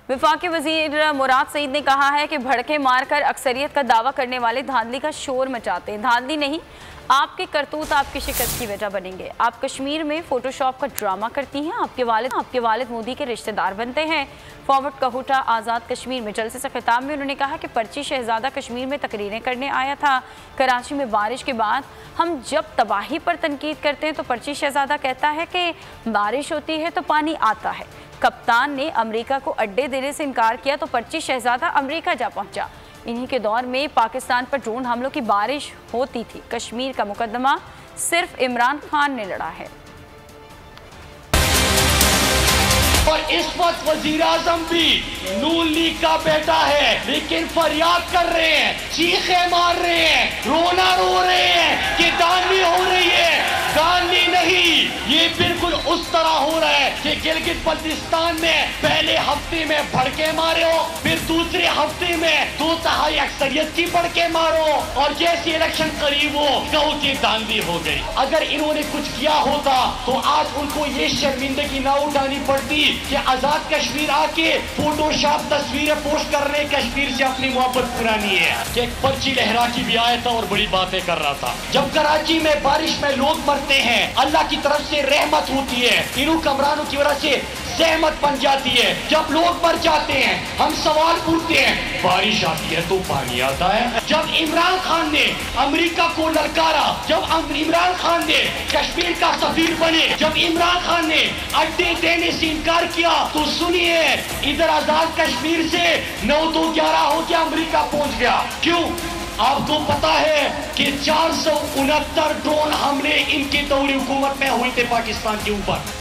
वफाकी वजीर मुराद सईद ने कहा है कि भड़के मारकर अक्सरियत का दावा करने वाले धांधली का शोर मचाते हैं। धांधली नहीं, आपके करतूत आपकी शिकस्त की वजह बनेंगे। आप कश्मीर में फोटोशॉप का ड्रामा करती हैं। आपके वालिद मोदी के रिश्तेदार बनते हैं। फॉरवर्ड कहूटा आज़ाद कश्मीर में जलसे से खिताब में उन्होंने कहा कि पर्ची शहजादा कश्मीर में तकरीरें करने आया था। कराची में बारिश के बाद हम जब तबाही पर तनकीद करते हैं तो पर्ची शहजादा कहता है कि बारिश होती है तो पानी आता है। कप्तान ने अमेरिका को अड्डे देने से इनकार किया तो पर्ची शहजादा अमेरिका जा पहुंचा। इन्हीं के दौर में पाकिस्तान पर ड्रोन हमलों की बारिश होती थी। कश्मीर का मुकदमा सिर्फ इमरान खान ने लड़ा है। और इस वक्त वजीर आजम भी नून लीग का बेटा है, लेकिन फरियाद कर रहे हैं, चीखें मार रहे हैं, रोना रो रहे हैं कि दानी हो रही है। दानी नहीं, ये बिल्कुल उस तरह हो रहा है कि गिलगित बल्तिस्तान में पहले हफ्ते में भड़के मारे हो, फिर दूसरे हफ्ते में 2/3 अक्सरियत की भड़के मारो, और जैसे इलेक्शन करीब हो कहो कि दानी हो गई। अगर इन्होंने कुछ किया होता तो आज उनको ये शर्मिंदगी ना उठानी पड़ती कि आजाद कश्मीर आके फोटोशॉप तस्वीरें पोस्ट कर रहे, कश्मीर से अपनी मोहब्बत पुरानी है। कि एक पर्ची लहरा की भी आया था और बड़ी बातें कर रहा था। जब कराची में बारिश में लोग मरते हैं, अल्लाह की तरफ से रहमत होती है, इन हुक्मरानों की वजह से सहमत बन जाती है। जब लोग मर जाते हैं हम सवाल पूछते हैं, बारिश आती है तो पानी आता है। जब इमरान खान ने अमेरिका को ललकारा, जब इमरान खान ने कश्मीर का सफीर बने, जब इमरान खान ने अड्डे देने से इनकार किया, तो सुनिए, इधर आजाद कश्मीर से 9 तो 11 हो गया, अमेरिका पहुंच गया। क्यों? आपको पता है कि 469 ड्रोन हमले इनके दौरे हुकूमत में हुए थे पाकिस्तान के ऊपर।